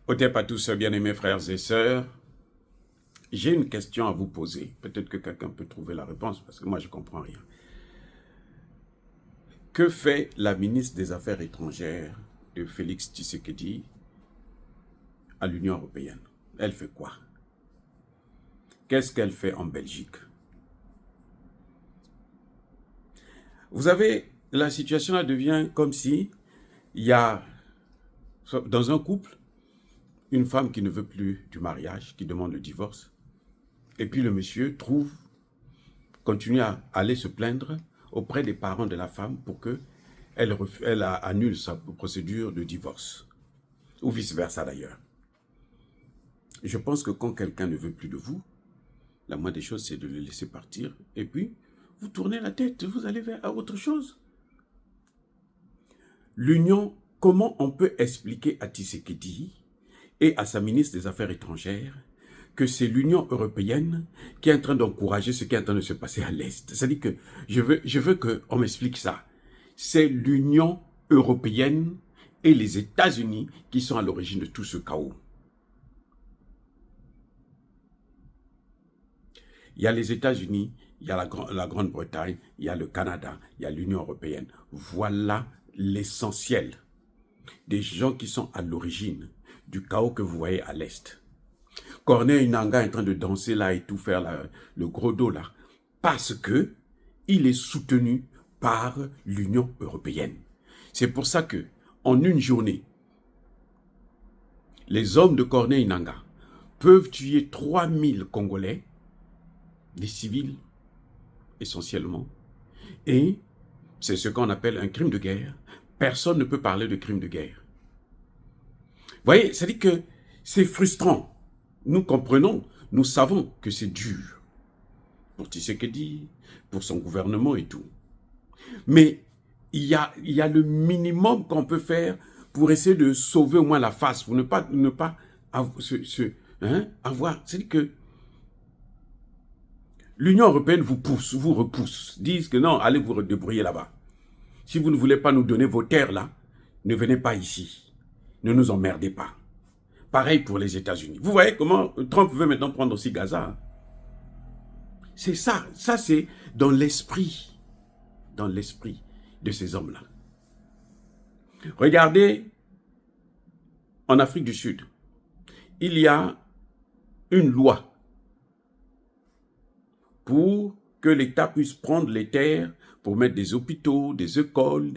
Otep à tous, bien-aimés frères et sœurs. J'ai une question à vous poser. Peut-être que quelqu'un peut trouver la réponse, parce que moi, je ne comprends rien. Que fait la ministre des Affaires étrangères de Félix Tshisekedi à l'Union européenne? Elle fait quoi? Qu'est-ce qu'elle fait en Belgique? Vous savez, la situation là devient comme si il y a, dans un couple, une femme qui ne veut plus du mariage, qui demande le divorce, et puis le monsieur continue à aller se plaindre auprès des parents de la femme pour que elle annule sa procédure de divorce. Ou vice-versa d'ailleurs. Je pense que quand quelqu'un ne veut plus de vous, la moindre des choses, c'est de le laisser partir. Et puis, vous tournez la tête, vous allez vers autre chose. L'Union, comment on peut expliquer à Tshisekedi et à sa ministre des Affaires étrangères que c'est l'Union européenne qui est en train d'encourager ce qui est en train de se passer à l'Est? C'est-à-dire que je veux qu'on m'explique ça. C'est l'Union européenne et les États-Unis qui sont à l'origine de tout ce chaos. Il y a les États-Unis, il y a la Grande-Bretagne, il y a le Canada, il y a l'Union européenne. Voilà l'essentiel des gens qui sont à l'origine du chaos que vous voyez à l'Est. Corneille Nangaa est en train de danser là et tout faire le gros dos là, parce que il est soutenu par l'Union européenne. C'est pour ça que, en une journée, les hommes de Corneille Nangaa peuvent tuer 3000 Congolais, des civils essentiellement, et c'est ce qu'on appelle un crime de guerre. Personne ne peut parler de crime de guerre. Vous voyez, c'est-à-dire que c'est frustrant. Nous comprenons, nous savons que c'est dur pour Tshisekedi, pour son gouvernement et tout. Mais il y a le minimum qu'on peut faire pour essayer de sauver au moins la face, pour ne pas avoir... C'est-à-dire que l'Union européenne vous pousse, vous repousse, disent que non, allez vous débrouiller là-bas. Si vous ne voulez pas nous donner vos terres là, ne venez pas ici. Ne nous emmerdez pas. Pareil pour les États-Unis. Vous voyez comment Trump veut maintenant prendre aussi Gaza. C'est ça. Ça, c'est dans l'esprit de ces hommes-là. Regardez, en Afrique du Sud, il y a une loi pour que l'État puisse prendre les terres pour mettre des hôpitaux, des écoles,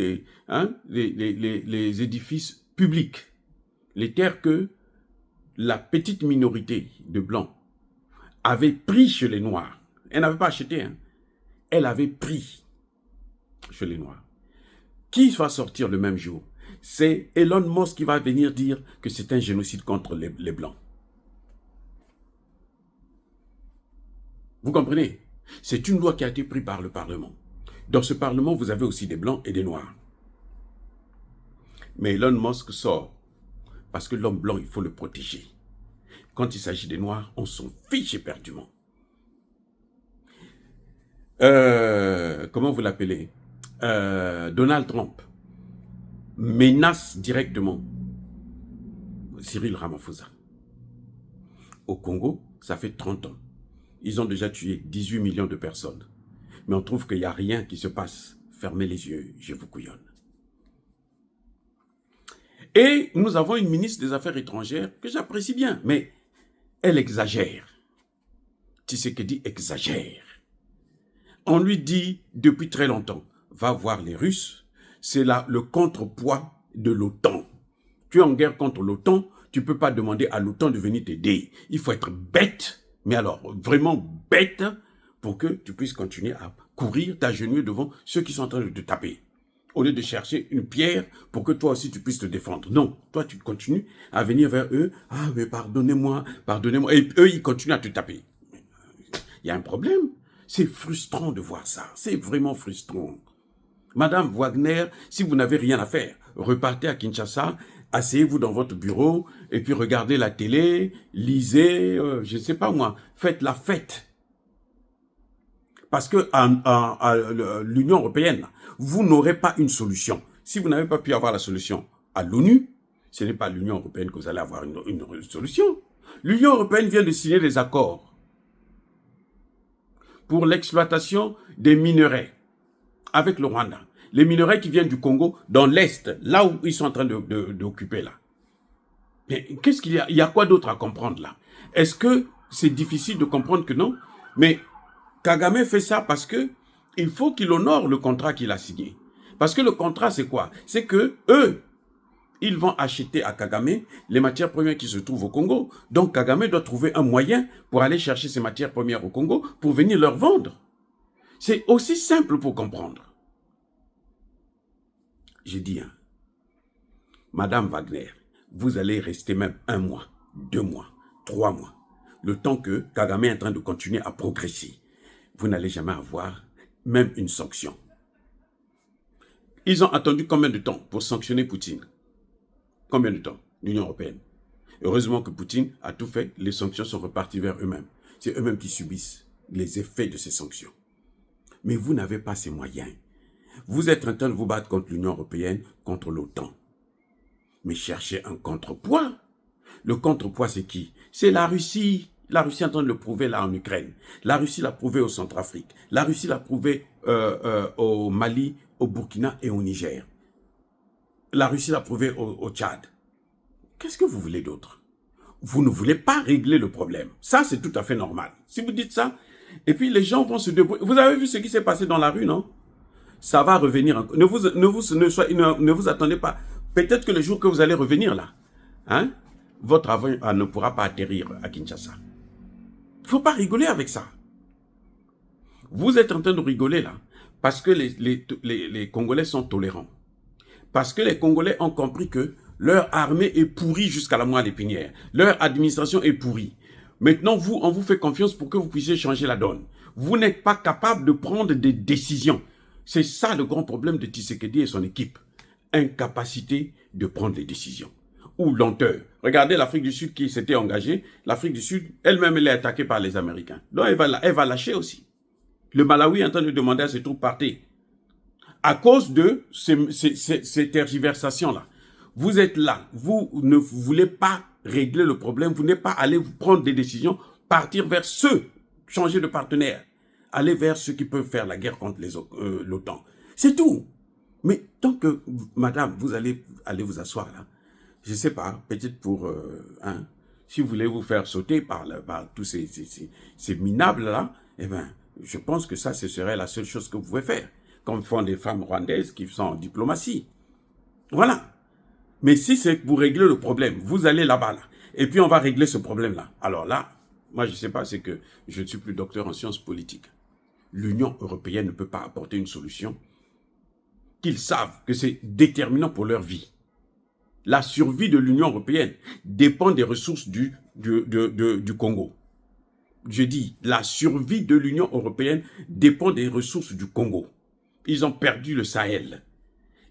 les édifices publics. Les terres que la petite minorité de Blancs avait pris chez les Noirs. Elle n'avait pas acheté, hein. Elle avait pris chez les Noirs. Qui va sortir le même jour? C'est Elon Musk qui va venir dire que c'est un génocide contre les Blancs. Vous comprenez? C'est une loi qui a été prise par le Parlement. Dans ce Parlement, vous avez aussi des Blancs et des Noirs. Mais Elon Musk sort parce que l'homme blanc, il faut le protéger. Quand il s'agit des Noirs, on s'en fiche éperdument. Comment vous l'appelez? Donald Trump menace directement Cyril Ramaphosa. Au Congo, ça fait 30 ans. Ils ont déjà tué 18 millions de personnes. Mais on trouve qu'il n'y a rien qui se passe. Fermez les yeux, je vous couillonne. Et nous avons une ministre des Affaires étrangères que j'apprécie bien, mais elle exagère. Tshisekedi exagère. On lui dit depuis très longtemps, va voir les Russes, c'est le contrepoids de l'OTAN. Tu es en guerre contre l'OTAN, tu ne peux pas demander à l'OTAN de venir t'aider. Il faut être bête, mais alors vraiment bête, pour que tu puisses continuer à courir, t'agenouiller devant ceux qui sont en train de te taper. Au lieu de chercher une pierre pour que toi aussi tu puisses te défendre. Non, toi tu continues à venir vers eux. Ah mais pardonnez-moi, pardonnez-moi. Et eux ils continuent à te taper. Il y a un problème. C'est frustrant de voir ça. C'est vraiment frustrant. Madame Wagner, si vous n'avez rien à faire, repartez à Kinshasa, asseyez-vous dans votre bureau et puis regardez la télé, lisez, je ne sais pas moi, faites la fête. Parce que à l'Union européenne, vous n'aurez pas une solution. Si vous n'avez pas pu avoir la solution à l'ONU, ce n'est pas l'Union européenne que vous allez avoir une solution. L'Union européenne vient de signer des accords pour l'exploitation des minerais avec le Rwanda. Les minerais qui viennent du Congo, dans l'Est, là où ils sont en train d'occuper là. Mais qu'est-ce qu'il y a? Il y a quoi d'autre à comprendre là? Est-ce que c'est difficile de comprendre que non? Mais Kagame fait ça parce que il faut qu'il honore le contrat qu'il a signé. Parce que le contrat, c'est quoi? C'est que eux, ils vont acheter à Kagame les matières premières qui se trouvent au Congo. Donc Kagame doit trouver un moyen pour aller chercher ces matières premières au Congo pour venir leur vendre. C'est aussi simple pour comprendre. J'ai dit, hein, Madame Wagner, vous allez rester même 1 mois, 2 mois, 3 mois, le temps que Kagame est en train de continuer à progresser. Vous n'allez jamais avoir même une sanction. Ils ont attendu combien de temps pour sanctionner Poutine? Combien de temps? L'Union européenne. Heureusement que Poutine a tout fait, les sanctions sont reparties vers eux-mêmes. C'est eux-mêmes qui subissent les effets de ces sanctions. Mais vous n'avez pas ces moyens. Vous êtes en train de vous battre contre l'Union européenne, contre l'OTAN. Mais cherchez un contrepoids. Le contrepoids, c'est qui? C'est la Russie. La Russie est en train de le prouver là en Ukraine. La Russie l'a prouvé au Centrafrique. La Russie l'a prouvé au Mali, au Burkina et au Niger. La Russie l'a prouvé au Tchad. Qu'est-ce que vous voulez d'autre? Vous ne voulez pas régler le problème. Ça, c'est tout à fait normal. Si vous dites ça, et puis les gens vont se débrouiller. Vous avez vu ce qui s'est passé dans la rue, non? Ça va revenir. Ne vous attendez pas. Peut-être que le jour que vous allez revenir là, hein, votre avion ne pourra pas atterrir à Kinshasa. Il ne faut pas rigoler avec ça. Vous êtes en train de rigoler là, parce que les Congolais sont tolérants. Parce que les Congolais ont compris que leur armée est pourrie jusqu'à la moelle épinière. Leur administration est pourrie. Maintenant, on vous fait confiance pour que vous puissiez changer la donne. Vous n'êtes pas capable de prendre des décisions. C'est ça le grand problème de Tshisekedi et son équipe. Incapacité de prendre des décisions. Ou lenteur. Regardez l'Afrique du Sud qui s'était engagée. L'Afrique du Sud, elle-même, elle est attaquée par les Américains. Donc, elle va lâcher aussi. Le Malawi est en train de demander à ses troupes partir. À cause de ces tergiversations-là. Vous êtes là. Vous ne voulez pas régler le problème. Vous n'êtes pas allé prendre des décisions, partir vers ceux, changer de partenaire. Aller vers ceux qui peuvent faire la guerre contre l'OTAN. C'est tout. Mais tant que, madame, vous allez vous asseoir là, je ne sais pas, peut-être pour, si vous voulez vous faire sauter par tous ces minables là, eh bien, je pense que ça, ce serait la seule chose que vous pouvez faire. Comme font des femmes rwandaises qui sont en diplomatie. Voilà. Mais si c'est pour régler le problème, vous allez là-bas là, et puis on va régler ce problème-là. Alors là, moi je ne sais pas, c'est que je ne suis plus docteur en sciences politiques. L'Union européenne ne peut pas apporter une solution qu'ils savent que c'est déterminant pour leur vie. La survie de l'Union européenne dépend des ressources du Congo. Je dis, la survie de l'Union européenne dépend des ressources du Congo. Ils ont perdu le Sahel.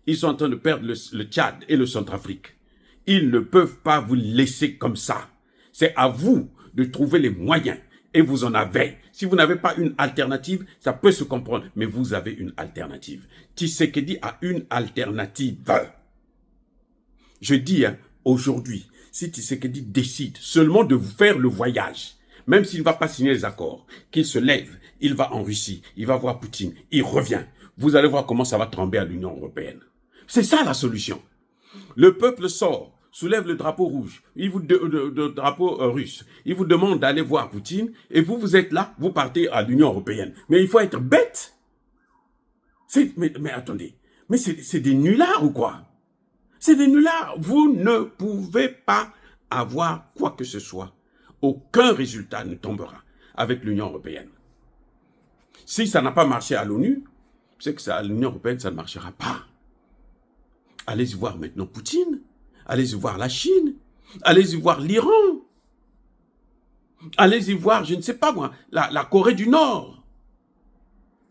Ils sont en train de perdre le Tchad et le Centrafrique. Ils ne peuvent pas vous laisser comme ça. C'est à vous de trouver les moyens. Et vous en avez. Si vous n'avez pas une alternative, ça peut se comprendre. Mais vous avez une alternative. Tshisekedi a une alternative. Je dis, hein, aujourd'hui, si Tshisekedi décide seulement de faire le voyage, même s'il ne va pas signer les accords, qu'il se lève, il va en Russie, il va voir Poutine, il revient. Vous allez voir comment ça va trembler à l'Union européenne. C'est ça la solution. Le peuple sort, soulève le drapeau rouge, le drapeau russe. Il vous demande d'aller voir Poutine et vous êtes là, vous partez à l'Union européenne. Mais il faut être bête. Mais attendez, mais c'est des nullards ou quoi? C'est des nullards. Vous ne pouvez pas avoir quoi que ce soit. Aucun résultat ne tombera avec l'Union européenne. Si ça n'a pas marché à l'ONU, c'est que à l'Union européenne, ça ne marchera pas. Allez-y voir maintenant Poutine. Allez-y voir la Chine. Allez-y voir l'Iran. Allez-y voir, je ne sais pas moi, la Corée du Nord.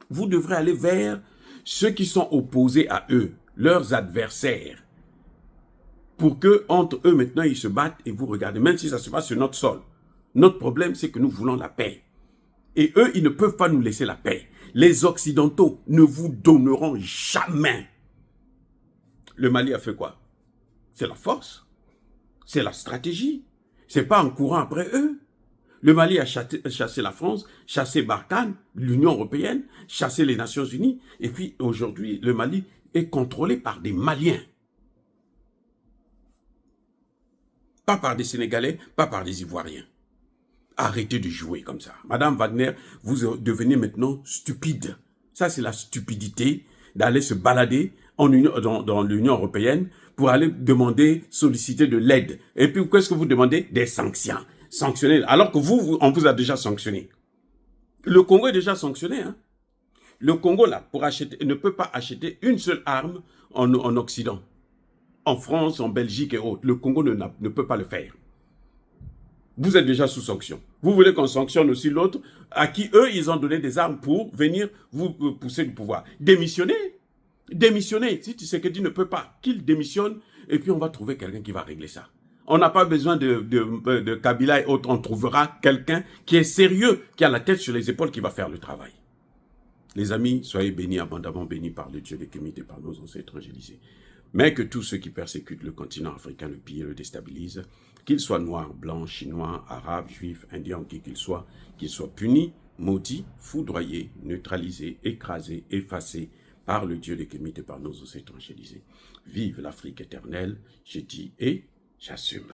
Vous devrez aller vers ceux qui sont opposés à eux, leurs adversaires. Pour que entre eux maintenant, ils se battent et vous regardez, même si ça se passe sur notre sol. Notre problème, c'est que nous voulons la paix. Et eux, ils ne peuvent pas nous laisser la paix. Les Occidentaux ne vous donneront jamais. Le Mali a fait quoi? C'est la force. C'est la stratégie. C'est pas en courant après eux. Le Mali a chassé la France, chassé Barkhane, l'Union européenne, chassé les Nations Unies. Et puis aujourd'hui, le Mali est contrôlé par des Maliens. Pas par des Sénégalais, pas par des Ivoiriens. Arrêtez de jouer comme ça. Madame Wagner, vous devenez maintenant stupide. Ça, c'est la stupidité d'aller se balader dans l'Union européenne pour aller demander, solliciter de l'aide. Et puis, qu'est-ce que vous demandez? Des sanctions. Sanctionner, alors que on vous a déjà sanctionné. Le Congo est déjà sanctionné. Hein? Le Congo, là, ne peut pas acheter une seule arme en Occident. En France, en Belgique et autres. Le Congo ne peut pas le faire. Vous êtes déjà sous sanction. Vous voulez qu'on sanctionne aussi l'autre à qui, eux, ils ont donné des armes pour venir vous pousser du pouvoir. Démissionnez. Démissionnez. Si Tshisekedi ne peut pas, qu'il démissionne et puis on va trouver quelqu'un qui va régler ça. On n'a pas besoin de Kabila et autres. On trouvera quelqu'un qui est sérieux, qui a la tête sur les épaules, qui va faire le travail. Les amis, soyez bénis, abondamment bénis par le Dieu des Kémites et par nos ancêtres évangélisés. Mais que tous ceux qui persécutent le continent africain, le pillent, le déstabilisent, qu'ils soient noirs, blancs, chinois, arabes, juifs, indiens, qui qu'ils soient punis, maudits, foudroyés, neutralisés, écrasés, effacés par le Dieu des Kémites et par nos ancêtres évangélisés. Vive l'Afrique éternelle, je dis et j'assume.